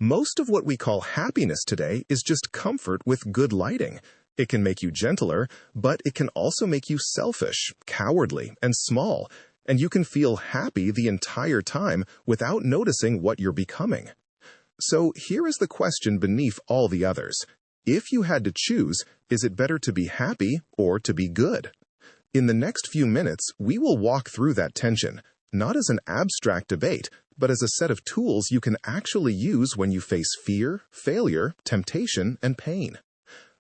Most of what we call happiness today is just comfort with good lighting. It can make you gentler, but it can also make you selfish, cowardly, and small, and you can feel happy the entire time without noticing what you're becoming. So here is the question beneath all the others. If you had to choose, is it better to be happy or to be good? In the next few minutes, we will walk through that tension, not as an abstract debate, but as a set of tools you can actually use when you face fear, failure, temptation, and pain.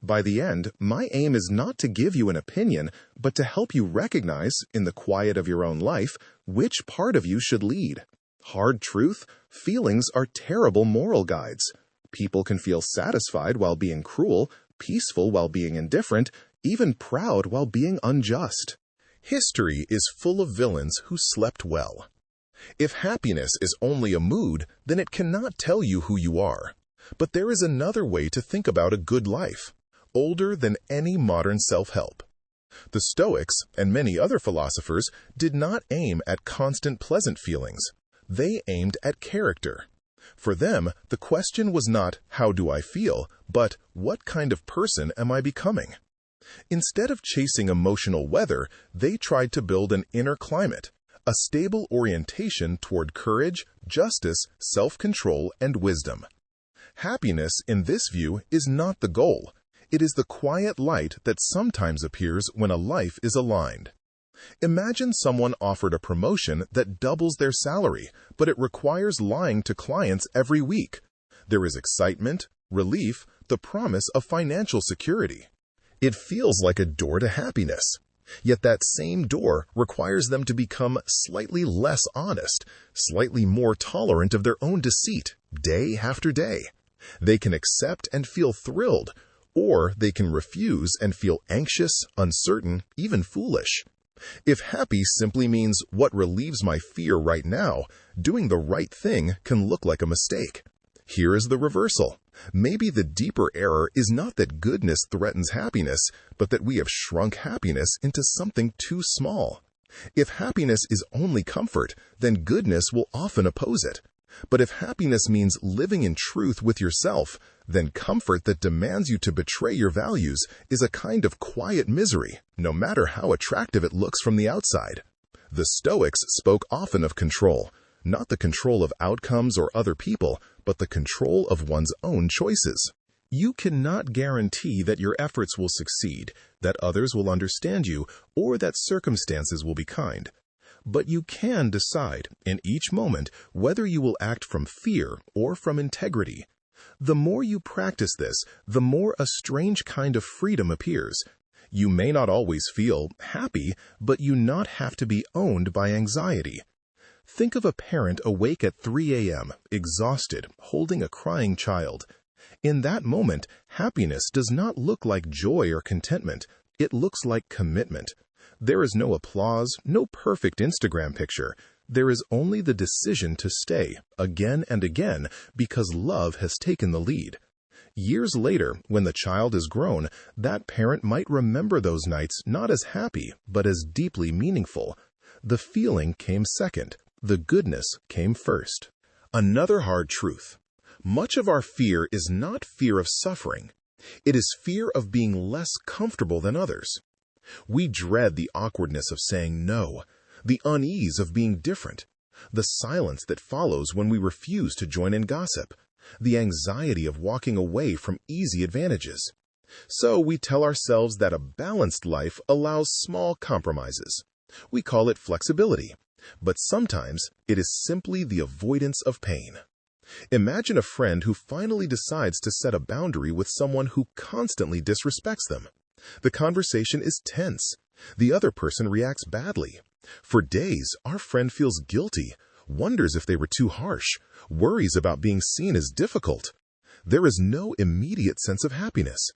By the end, my aim is not to give you an opinion, but to help you recognize, in the quiet of your own life, which part of you should lead. Hard truth, feelings are terrible moral guides. People can feel satisfied while being cruel, peaceful while being indifferent, even proud while being unjust. History is full of villains who slept well. If happiness is only a mood, then it cannot tell you who you are. But there is another way to think about a good life, older than any modern self-help. The Stoics and many other philosophers did not aim at constant pleasant feelings. They aimed at character. For them, the question was not, how do I feel, but what kind of person am I becoming? Instead of chasing emotional weather, they tried to build an inner climate, a stable orientation toward courage, justice, self-control, and wisdom. Happiness, in this view, is not the goal. It is the quiet light that sometimes appears when a life is aligned. Imagine someone offered a promotion that doubles their salary, but it requires lying to clients every week. There is excitement, relief, the promise of financial security. It feels like a door to happiness. Yet that same door requires them to become slightly less honest, slightly more tolerant of their own deceit, day after day. They can accept and feel thrilled, or they can refuse and feel anxious, uncertain, even foolish. If happy simply means what relieves my fear right now, doing the right thing can look like a mistake. Here is the reversal. Maybe the deeper error is not that goodness threatens happiness, but that we have shrunk happiness into something too small. If happiness is only comfort, then goodness will often oppose it. But if happiness means living in truth with yourself, then comfort that demands you to betray your values is a kind of quiet misery, no matter how attractive it looks from the outside. The Stoics spoke often of control, not the control of outcomes or other people, but the control of one's own choices. You cannot guarantee that your efforts will succeed, that others will understand you, or that circumstances will be kind. But you can decide, in each moment, whether you will act from fear or from integrity. The more you practice this, the more a strange kind of freedom appears. You may not always feel happy, but you not have to be owned by anxiety. Think of a parent awake at 3 a.m., exhausted, holding a crying child. In that moment, happiness does not look like joy or contentment. It looks like commitment. There is no applause, no perfect Instagram picture. There is only the decision to stay, again and again, because love has taken the lead. Years later, when the child is grown, that parent might remember those nights not as happy, but as deeply meaningful. The feeling came second. The goodness came first. Another hard truth. Much of our fear is not fear of suffering. It is fear of being less comfortable than others. We dread the awkwardness of saying no, the unease of being different, the silence that follows when we refuse to join in gossip, the anxiety of walking away from easy advantages. So we tell ourselves that a balanced life allows small compromises. We call it flexibility. But sometimes it is simply the avoidance of pain. Imagine a friend who finally decides to set a boundary with someone who constantly disrespects them. The conversation is tense. The other person reacts badly. For days, our friend feels guilty, wonders if they were too harsh, worries about being seen as difficult. There is no immediate sense of happiness.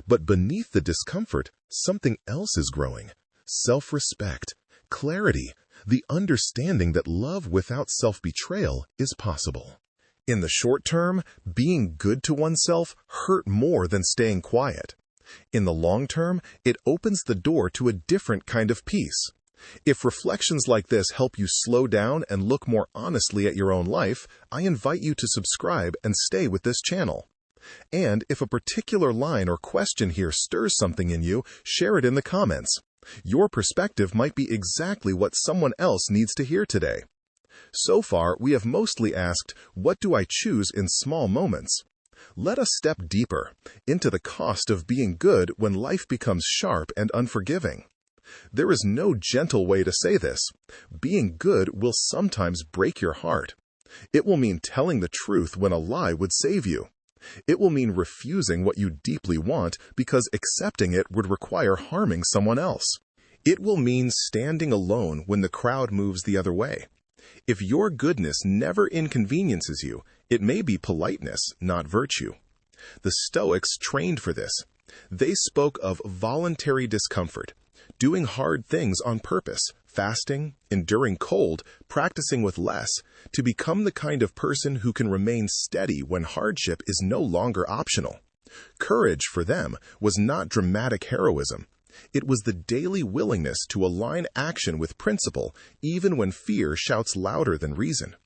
But beneath the discomfort, something else is growing. Self-respect, clarity, the understanding that love without self-betrayal is possible. In the short term, being good to oneself hurt more than staying quiet. In the long term, it opens the door to a different kind of peace, If reflections like this help you slow down and look more honestly at your own life, I invite you to subscribe and stay with this channel. And if a particular line or question here stirs something in you, share it in the comments. Your perspective might be exactly what someone else needs to hear today. So far, we have mostly asked, what do I choose in small moments? Let us step deeper into the cost of being good when life becomes sharp and unforgiving. There is no gentle way to say this. Being good will sometimes break your heart. It will mean telling the truth when a lie would save you. It will mean refusing what you deeply want because accepting it would require harming someone else. It will mean standing alone when the crowd moves the other way. If your goodness never inconveniences you, it may be politeness, not virtue. The Stoics trained for this. They spoke of voluntary discomfort, doing hard things on purpose, fasting, enduring cold, practicing with less, to become the kind of person who can remain steady when hardship is no longer optional. Courage, for them, was not dramatic heroism. It was the daily willingness to align action with principle, even when fear shouts louder than reason.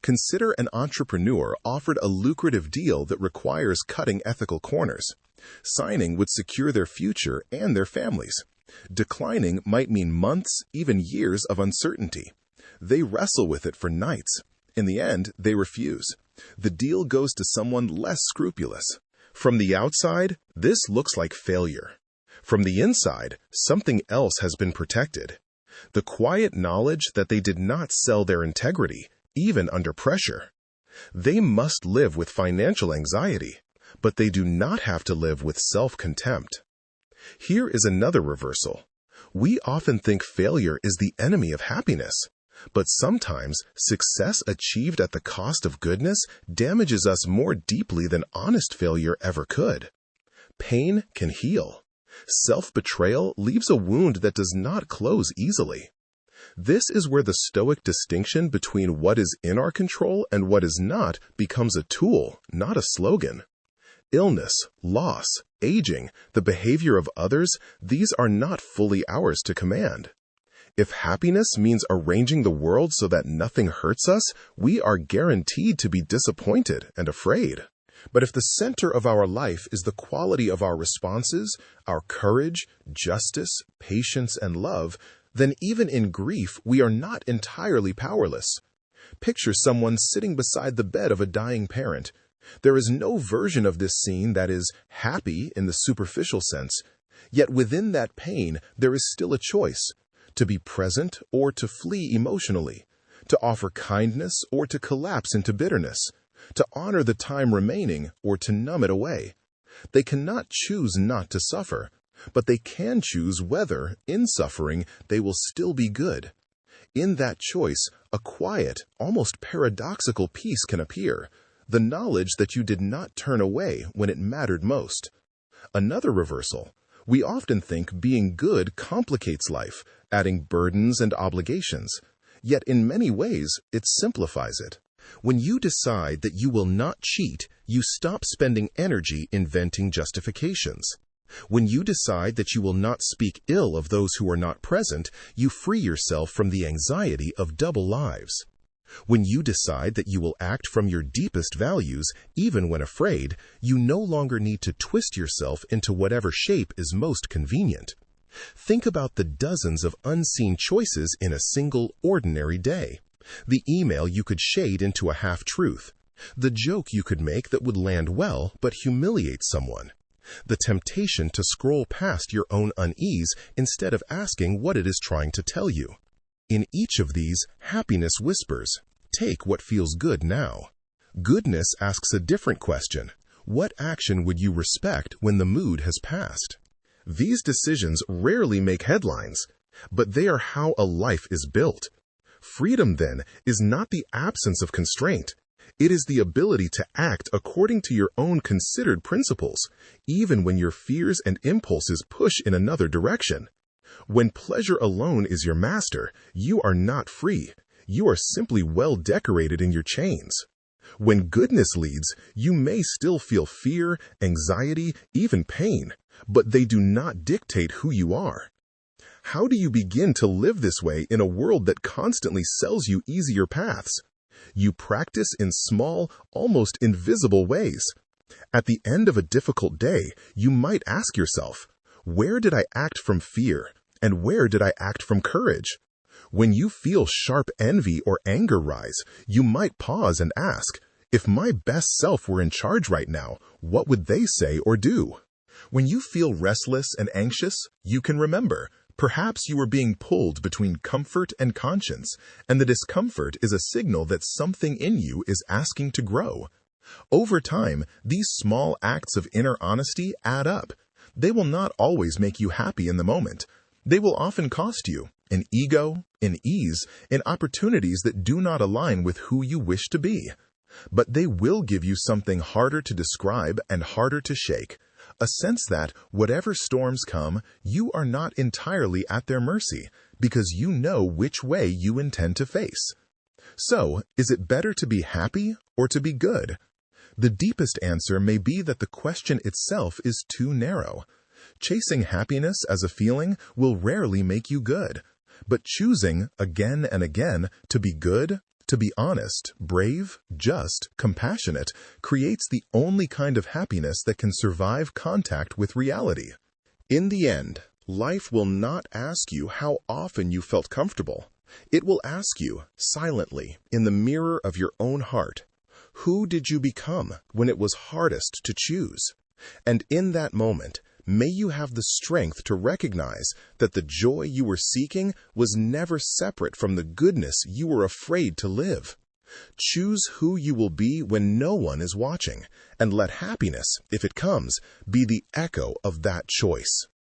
Consider an entrepreneur offered a lucrative deal that requires cutting ethical corners. Signing would secure their future and their families. Declining might mean months, even years of uncertainty. They wrestle with it for nights. In the end, they refuse. The deal goes to someone less scrupulous. From the outside, this looks like failure. From the inside, something else has been protected. The quiet knowledge that they did not sell their integrity, even under pressure. They must live with financial anxiety, but they do not have to live with self-contempt. Here is another reversal. We often think failure is the enemy of happiness, but sometimes success achieved at the cost of goodness damages us more deeply than honest failure ever could. Pain can heal. Self-betrayal leaves a wound that does not close easily. This is where the Stoic distinction between what is in our control and what is not becomes a tool, not a slogan. Illness, loss, aging, the behavior of others, these are not fully ours to command. If happiness means arranging the world so that nothing hurts us, we are guaranteed to be disappointed and afraid. But if the center of our life is the quality of our responses, our courage, justice, patience, and love, then even in grief, we are not entirely powerless. Picture someone sitting beside the bed of a dying parent. There is no version of this scene that is happy in the superficial sense, yet within that pain there is still a choice, to be present or to flee emotionally, to offer kindness or to collapse into bitterness, to honor the time remaining or to numb it away. They cannot choose not to suffer, but they can choose whether, in suffering, they will still be good. In that choice, a quiet, almost paradoxical peace can appear, the knowledge that you did not turn away when it mattered most. Another reversal. We often think being good complicates life, adding burdens and obligations. Yet in many ways, it simplifies it. When you decide that you will not cheat, you stop spending energy inventing justifications. When you decide that you will not speak ill of those who are not present, you free yourself from the anxiety of double lives. When you decide that you will act from your deepest values, even when afraid, you no longer need to twist yourself into whatever shape is most convenient. Think about the dozens of unseen choices in a single, ordinary day. The email you could shade into a half-truth. The joke you could make that would land well but humiliate someone. The temptation to scroll past your own unease instead of asking what it is trying to tell you. In each of these, happiness whispers, "Take what feels good now." Goodness asks a different question. What action would you respect when the mood has passed? These decisions rarely make headlines, but they are how a life is built. Freedom, then, is not the absence of constraint. It is the ability to act according to your own considered principles, even when your fears and impulses push in another direction. When pleasure alone is your master, you are not free. You are simply well decorated in your chains. When goodness leads, you may still feel fear, anxiety, even pain, but they do not dictate who you are. How do you begin to live this way in a world that constantly sells you easier paths? You practice in small, almost invisible ways. At the end of a difficult day, you might ask yourself, where did I act from fear, and where did I act from courage? When you feel sharp envy or anger rise, you might pause and ask, if my best self were in charge right now, what would they say or do? When you feel restless and anxious, you can remember, perhaps you are being pulled between comfort and conscience, and the discomfort is a signal that something in you is asking to grow. Over time, these small acts of inner honesty add up. They will not always make you happy in the moment. They will often cost you in ego, in ease, in opportunities that do not align with who you wish to be. But they will give you something harder to describe and harder to shake, a sense that, whatever storms come, you are not entirely at their mercy, because you know which way you intend to face. So, is it better to be happy or to be good? The deepest answer may be that the question itself is too narrow. Chasing happiness as a feeling will rarely make you good, but choosing, again and again, to be good, to be honest, brave, just, compassionate, creates the only kind of happiness that can survive contact with reality. In the end, life will not ask you how often you felt comfortable. It will ask you, silently, in the mirror of your own heart, who did you become when it was hardest to choose? And in that moment, may you have the strength to recognize that the joy you were seeking was never separate from the goodness you were afraid to live. Choose who you will be when no one is watching, and let happiness, if it comes, be the echo of that choice.